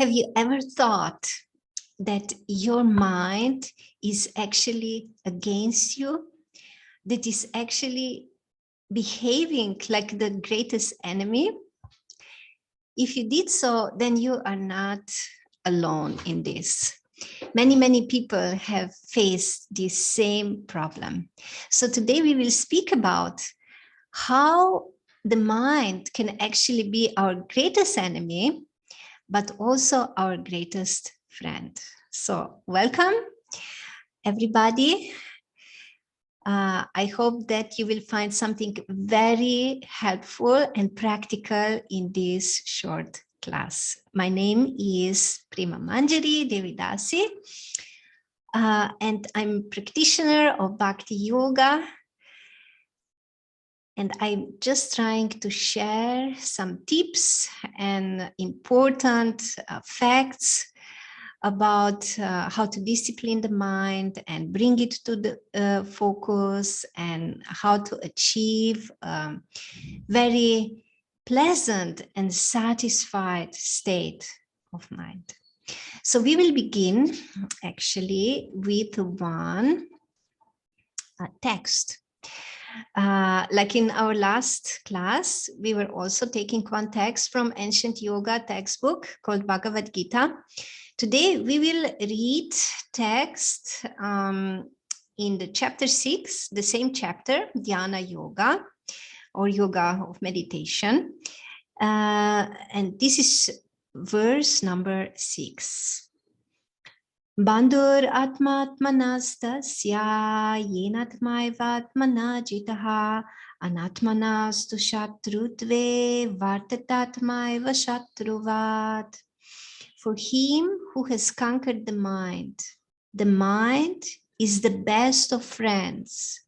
Have you ever thought that your mind is actually against you? That is actually behaving like the greatest enemy? If you did so, then you are not alone in this. Many people have faced this same problem. So today we will speak about how the mind can actually be our greatest enemy, but also our greatest friend. So welcome, everybody. I hope that you will find something very helpful and practical in this short class. My name is Prima Manjari Devidasi, and I'm practitioner of Bhakti Yoga. And I'm just trying to share some tips and important facts about how to discipline the mind and bring it to the focus, and how to achieve very pleasant and satisfied state of mind. So we will begin actually with one text. Like in our last class, we were also taking one text from ancient yoga textbook called Bhagavad Gita. Today we will read text in the chapter 6, the same chapter, Dhyana Yoga, or Yoga of Meditation. And this is verse number 6. Bandhur atmatmanastasya yenatmaivatmana jitaha anatmanastu shatrutve vartatatmaiva shatruvat. For him who has conquered the mind is the best of friends.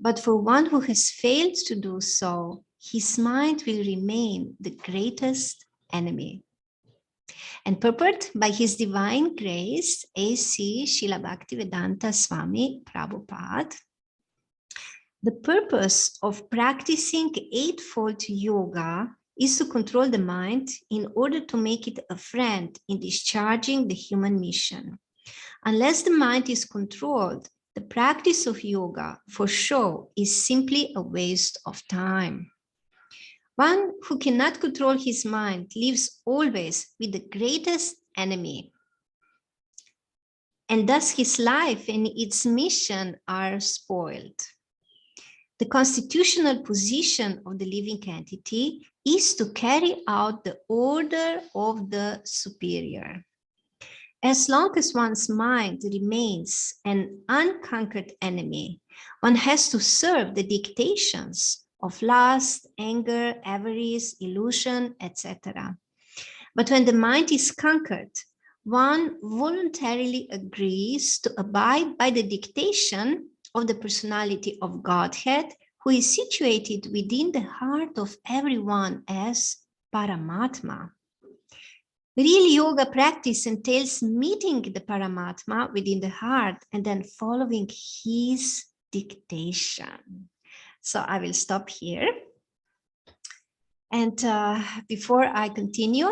But for one who has failed to do so, his mind will remain the greatest enemy. And purport by His Divine Grace, A.C. Srila Bhaktivedanta Swami Prabhupada. The purpose of practicing Eightfold Yoga is to control the mind in order to make it a friend in discharging the human mission. Unless the mind is controlled, the practice of yoga for show is simply a waste of time. One who cannot control his mind lives always with the greatest enemy. And thus his life and its mission are spoiled. The constitutional position of the living entity is to carry out the order of the superior. As long as one's mind remains an unconquered enemy, one has to serve the dictations of lust, anger, avarice, illusion, etc. But when the mind is conquered, one voluntarily agrees to abide by the dictation of the personality of Godhead, who is situated within the heart of everyone as Paramatma. Real yoga practice entails meeting the Paramatma within the heart and then following his dictation. So I will stop here. And before I continue,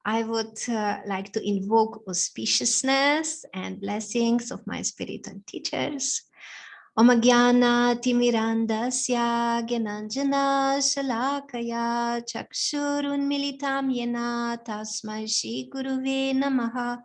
I would like to invoke auspiciousness and blessings of my spiritual teachers. Om Jnana Timirandasya Gyananjana Shalakaya Chakshurun Militam Yena Tasmai Shri Guruve Namaha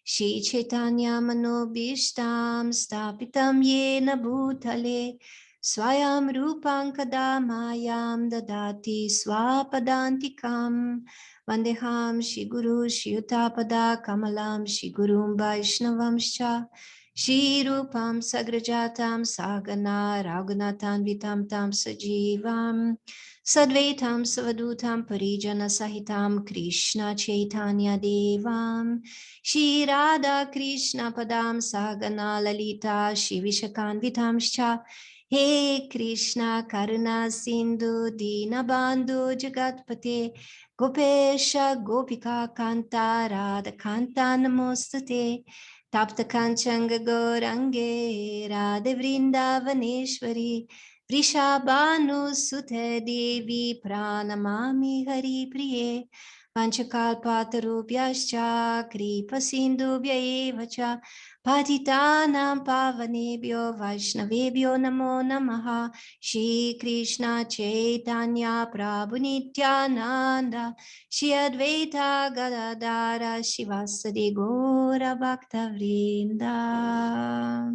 Shri Chaitanya Manobishtam Stapitam Yena Bhutale Swayam Rupam Kadamayam Dadati Swapadantikam Vandeham Shri Guru Shri Utapada Kamalam Shri Gurum Vaishnavamscha Shri Rupam Sagrajatam Sagana Raghunatam Vitam Tam Sajivam Sadvaitam Savadutam Parijana Sahitam Krishna Chaitanya Devam Shri Radha Krishna Padam Sagana Lalita Shri Vishakan Vitamscha He Krishna Karuna Sindhu Dinabandhu Jagatpate Gopesha Gopika Kanta Radha Kanta Namostate Tapta Kanchanga Gorange Radhe Vrindavaneshwari Vrishabhanu Sute Devi Pranamami Hari Priye Panchakalpatarubhyascha kripasindubhya eva cha patitanam pavanebhyo vaishnavebhyo namo namaha. Shri Krishna Chaitanya Prabhu Nityananda Shri Advaita Gadadara Shivasadi Gaura Bhakta Vrinda.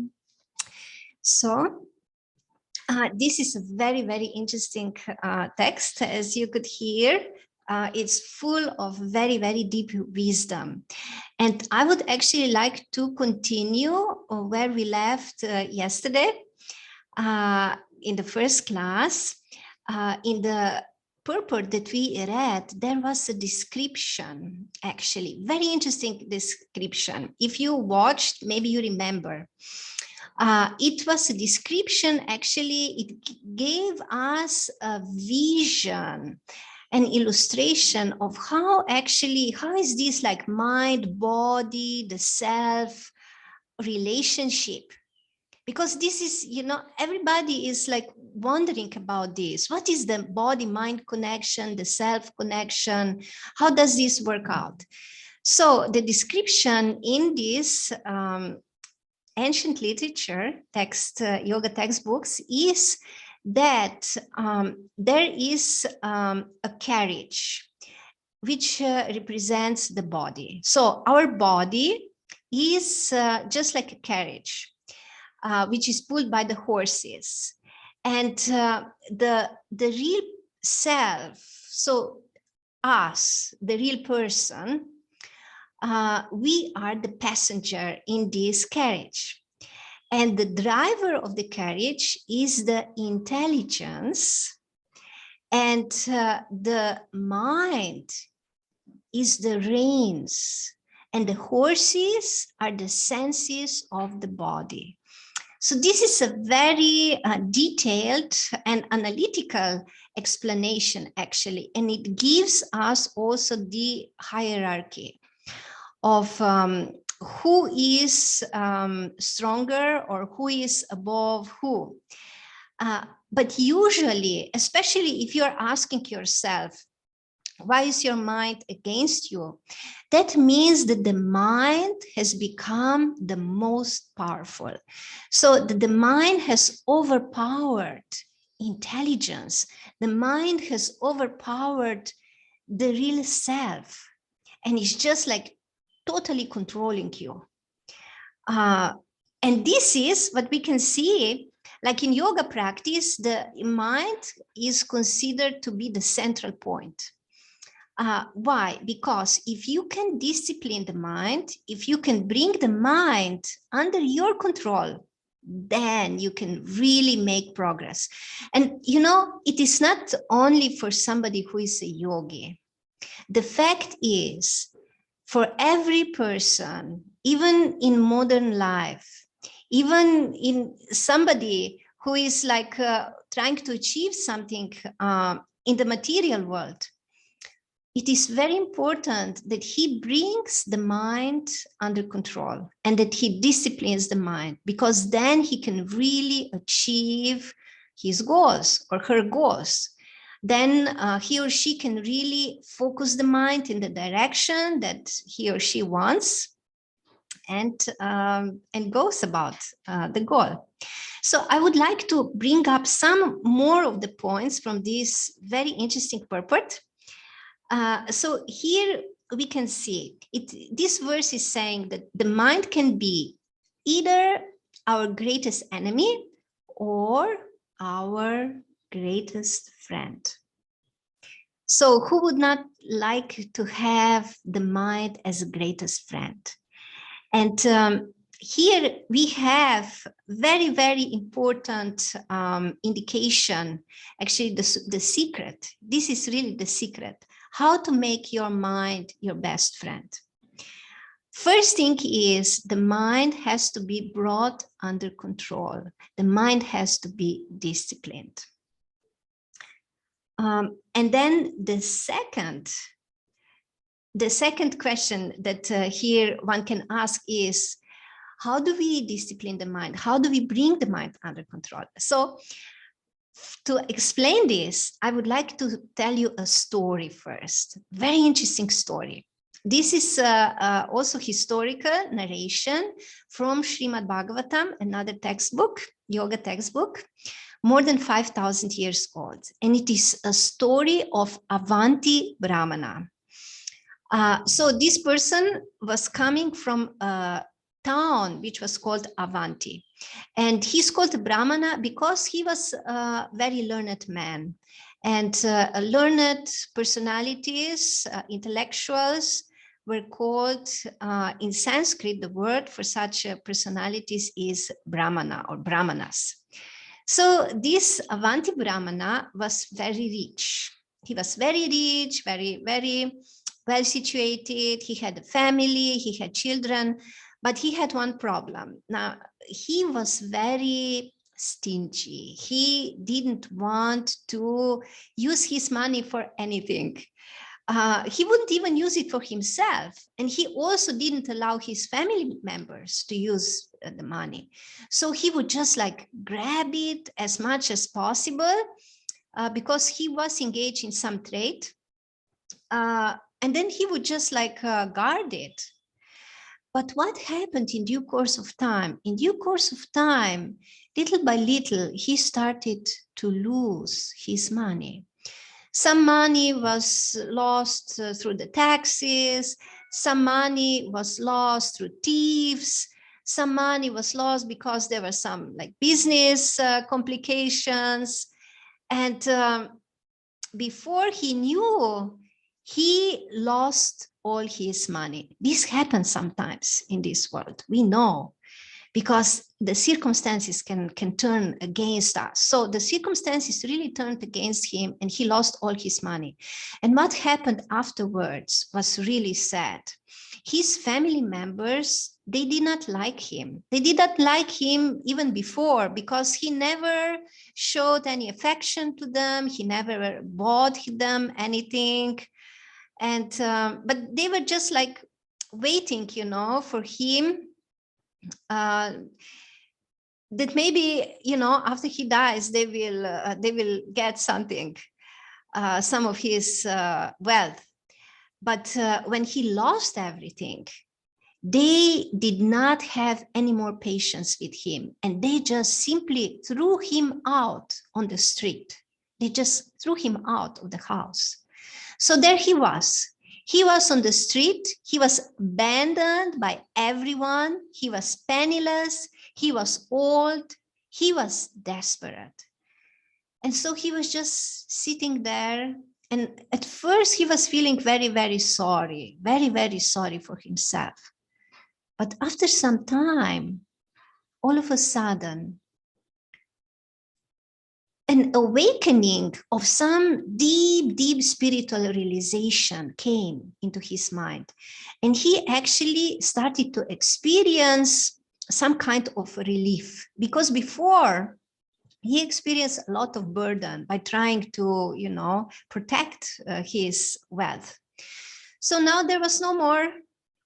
So this is a very, very interesting text, as you could hear. It's full of very, very deep wisdom. And I would actually like to continue where we left yesterday in the first class. In the purport that we read, there was a description, actually, very interesting description. If you watched, maybe you remember. It was a description, actually, it gave us a vision, an illustration of how is this like mind, body, the self relationship? Because this is, everybody is like wondering about this. What is the body-mind connection, the self connection? How does this work out? So the description in this ancient literature, yoga textbooks, is that there is a carriage which represents the body. So our body is just like a carriage, which is pulled by the horses. And the real self, so us, the real person, we are the passenger in this carriage. And the driver of the carriage is the intelligence, and the mind is the reins, and the horses are the senses of the body. So this is a very detailed and analytical explanation, actually, and it gives us also the hierarchy of who is stronger or who is above who. But usually, especially if you're asking yourself, why is your mind against you? That means that the mind has become the most powerful. So the mind has overpowered intelligence. The mind has overpowered the real self. And it's just like totally controlling you. And this is what we can see, like in yoga practice, the mind is considered to be the central point. Why? Because if you can discipline the mind, if you can bring the mind under your control, then you can really make progress. And it is not only for somebody who is a yogi. The fact is, for every person, even in modern life, even in somebody who is like trying to achieve something in the material world, it is very important that he brings the mind under control and that he disciplines the mind, because then he can really achieve his goals or her goals. Then he or she can really focus the mind in the direction that he or she wants and goes about the goal. So I would like to bring up some more of the points from this very interesting purport. So here we can see it. This verse is saying that the mind can be either our greatest enemy or our greatest friend. So who would not like to have the mind as a greatest friend? And here we have very, very important indication, actually the secret. This is really the secret. How to make your mind your best friend. First thing is the mind has to be brought under control. The mind has to be disciplined. And then the second question that here one can ask is, how do we discipline the mind? How do we bring the mind under control? So to explain this, I would like to tell you a story first. Very interesting story. This is also historical narration from Srimad Bhagavatam, another textbook, yoga textbook, more than 5,000 years old. And it is a story of Avanti Brahmana. So this person was coming from a town which was called Avanti. And he's called Brahmana because he was a very learned man. And learned personalities, intellectuals, were called, in Sanskrit, the word for such personalities is Brahmana or Brahmanas. So this Avanti Brahmana was very rich. He was very rich, very, very well situated. He had a family, he had children, but he had one problem. Now, he was very stingy. He didn't want to use his money for anything. He wouldn't even use it for himself. And he also didn't allow his family members to use the money. So he would just like grab it as much as possible because he was engaged in some trade. And then he would just like guard it. But what happened in due course of time? In due course of time, little by little, he started to lose his money. Some money was lost through the taxes. Some money was lost through thieves. Some money was lost because there were some like business complications. And before he knew, he lost all his money. This happens sometimes in this world. We know, because the circumstances can turn against us. So the circumstances really turned against him and he lost all his money. And what happened afterwards was really sad. His family members, they did not like him. They did not like him even before because he never showed any affection to them. He never bought them anything. And but they were just like waiting, you know, for him that maybe, you know, after he dies, they will get something, some of his wealth. But when he lost everything, they did not have any more patience with him, and they just simply threw him out on the street. They just threw him out of the house. So there he was. He was on the street. He was abandoned by everyone. He was penniless. He was old. He was desperate. And so he was just sitting there. And at first he was feeling very, very sorry, very, very sorry for himself. But after some time, all of a sudden, an awakening of some deep, deep spiritual realization came into his mind. And he actually started to experience some kind of relief, because before he experienced a lot of burden by trying to, you know, protect his wealth. So now there was no more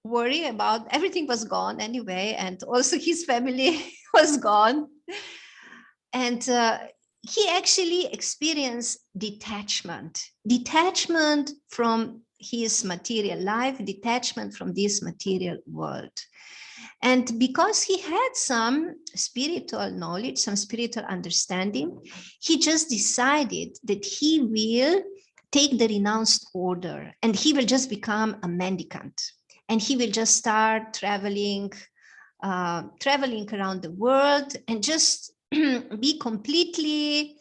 worry about, everything was gone anyway, and also his family was gone. And he actually experienced detachment from his material life, detachment from this material world. And because he had some spiritual knowledge, some spiritual understanding, he just decided that he will take the renounced order and he will just become a mendicant. And he will just start traveling around the world and just be completely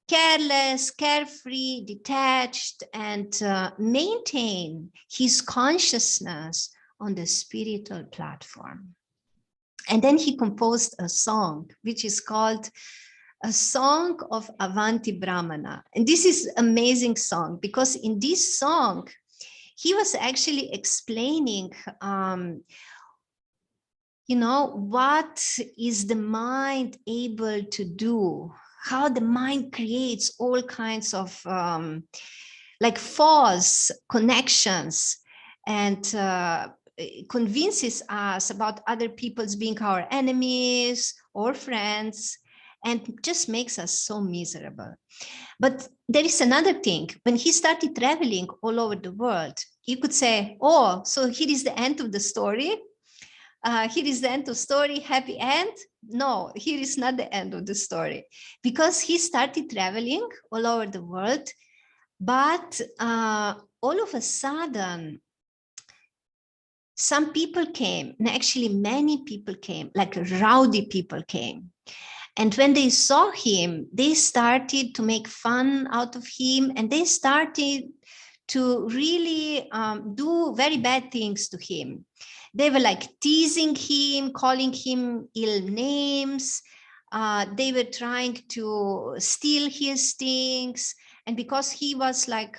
careless, carefree, detached, and maintain his consciousness on the spiritual platform. And then he composed a song, which is called A Song of Avanti Brahmana. And this is an amazing song, because in this song, he was actually explaining you know, what is the mind able to do, how the mind creates all kinds of like false connections and convinces us about other people's being our enemies or friends. and just makes us so miserable. But there is another thing. When he started traveling all over the world, you could say, oh, so here is the end of the story. Here is the end of story, happy end. No, here is not the end of the story, because he started traveling all over the world, but all of a sudden, some people came, and actually many people came, like rowdy people came. And when they saw him, they started to make fun out of him, and they started to really do very bad things to him. They were like teasing him, calling him ill names. They were trying to steal his things. And because he was like,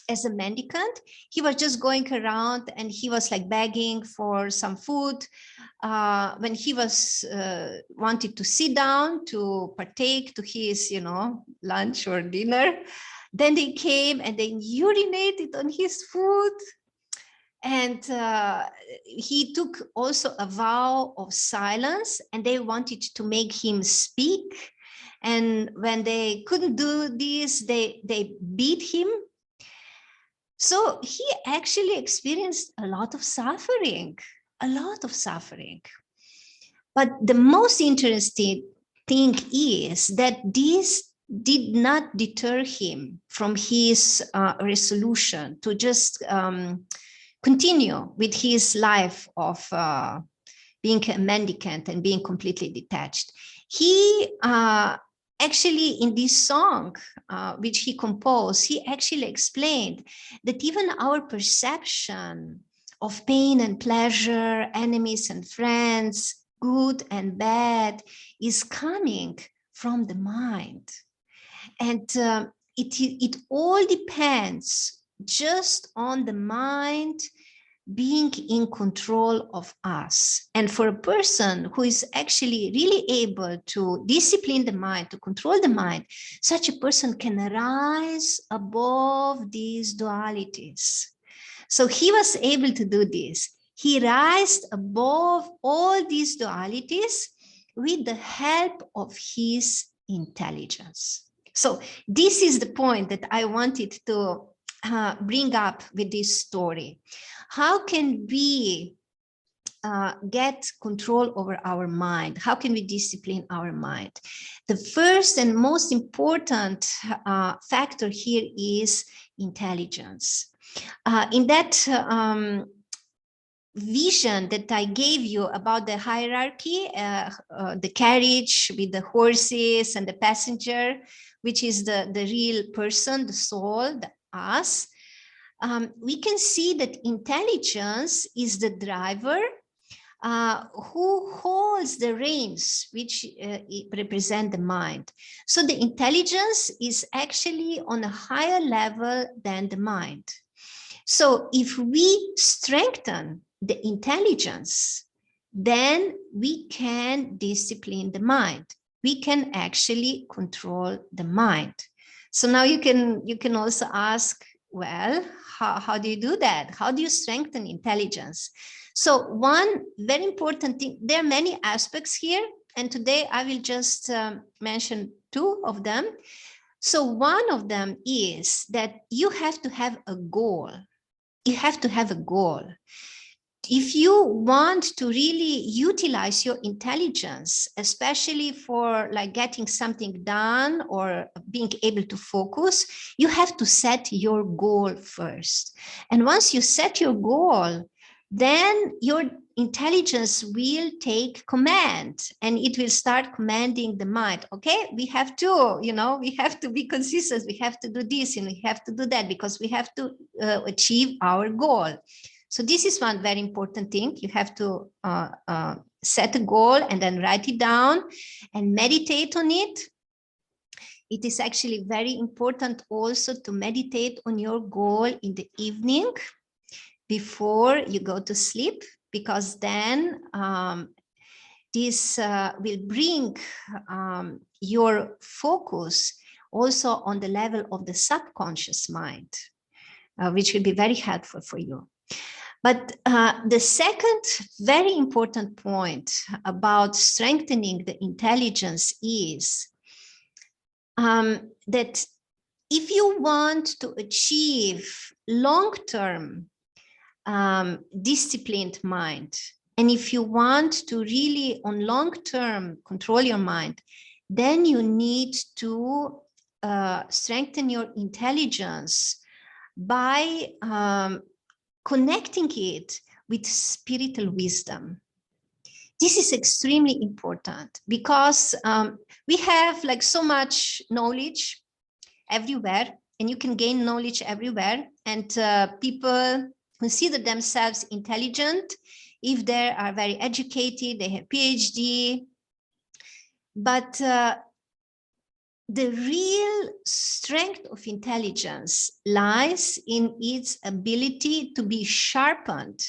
as a mendicant, he was just going around and he was like begging for some food. When he was wanted to sit down to partake to his, lunch or dinner, then they came and they urinated on his food. And he took also a vow of silence, and they wanted to make him speak. And when they couldn't do this, they beat him. So he actually experienced a lot of suffering, But the most interesting thing is that this did not deter him from his resolution to just continue with his life of being a mendicant and being completely detached. He actually, in this song, which he composed, he actually explained that even our perception of pain and pleasure, enemies and friends, good and bad, is coming from the mind. And it all depends just on the mind being in control of us. And for a person who is actually really able to discipline the mind, to control the mind, such a person can rise above these dualities. So he was able to do this. He rised above all these dualities with the help of his intelligence. So this is the point that I wanted to bring up with this story. How can we get control over our mind? How can we discipline our mind? The first and most important factor here is intelligence. In that vision that I gave you about the hierarchy, the carriage with the horses and the passenger, which is the real person, the soul, the us, we can see that intelligence is the driver who holds the reins, which represent the mind. So the intelligence is actually on a higher level than the mind. So if we strengthen the intelligence, then we can discipline the mind. We can actually control the mind. So now you can also ask, well, how do you do that? How do you strengthen intelligence? So one very important thing, there are many aspects here, and today I will just mention two of them. So one of them is that you have to have a goal. You have to have a goal. If you want to really utilize your intelligence, especially for like getting something done or being able to focus, you have to set your goal first. And once you set your goal, then your intelligence will take command and it will start commanding the mind. Okay, we have to, we have to be consistent. We have to do this and we have to do that because we have to achieve our goal. So this is one very important thing. You have to set a goal and then write it down and meditate on it. It is actually very important also to meditate on your goal in the evening before you go to sleep, because then this will bring your focus also on the level of the subconscious mind, which will be very helpful for you. But the second very important point about strengthening the intelligence is that if you want to achieve long-term disciplined mind, and if you want to really on long-term control your mind, then you need to strengthen your intelligence by connecting it with spiritual wisdom. This is extremely important because we have like so much knowledge everywhere, and you can gain knowledge everywhere. And people consider themselves intelligent if they are very educated, they have PhD. But the real strength of intelligence lies in its ability to be sharpened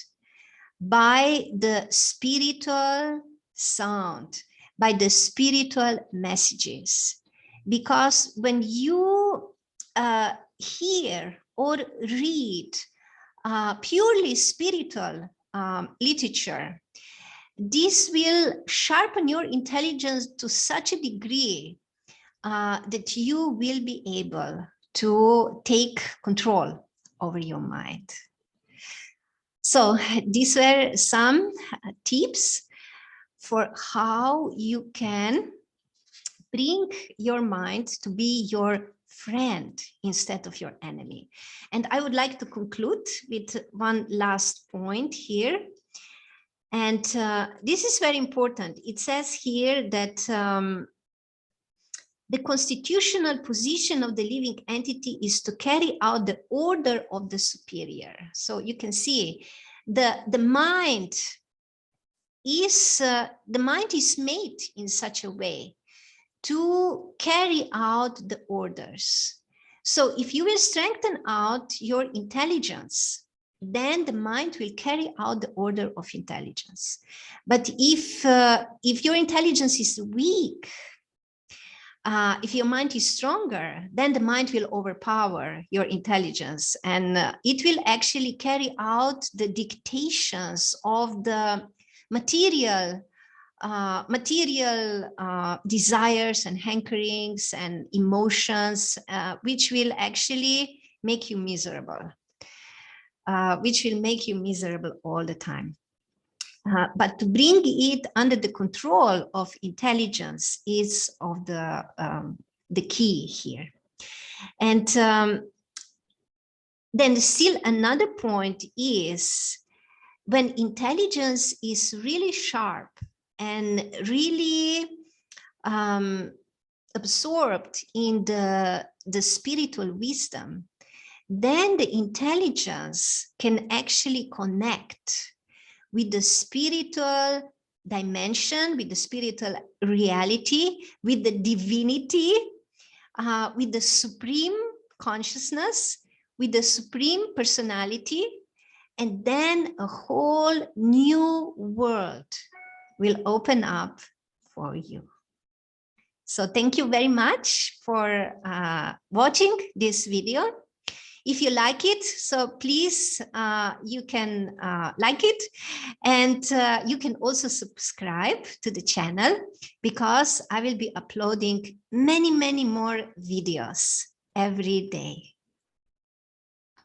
by the spiritual sound, by the spiritual messages. Because when you hear or read purely spiritual literature, this will sharpen your intelligence to such a degree that you will be able to take control over your mind. So these were some tips for how you can bring your mind to be your friend instead of your enemy. And I would like to conclude with one last point here. And this is very important. It says here that the constitutional position of the living entity is to carry out the order of the superior. So you can see the mind is made in such a way to carry out the orders. So if you will strengthen out your intelligence, then the mind will carry out the order of intelligence. But if your intelligence is weak, if your mind is stronger, then the mind will overpower your intelligence, and it will actually carry out the dictations of the material desires and hankerings and emotions, which will actually make you miserable, all the time. But to bring it under the control of intelligence is of the key here. And then still another point is when intelligence is really sharp and really absorbed in the spiritual wisdom, then the intelligence can actually connect with the spiritual dimension, with the spiritual reality, with the divinity, with the supreme consciousness, with the supreme personality, and then a whole new world will open up for you. So thank you very much for watching this video. If you like it, so please, you can like it, and you can also subscribe to the channel, because I will be uploading many, many more videos every day.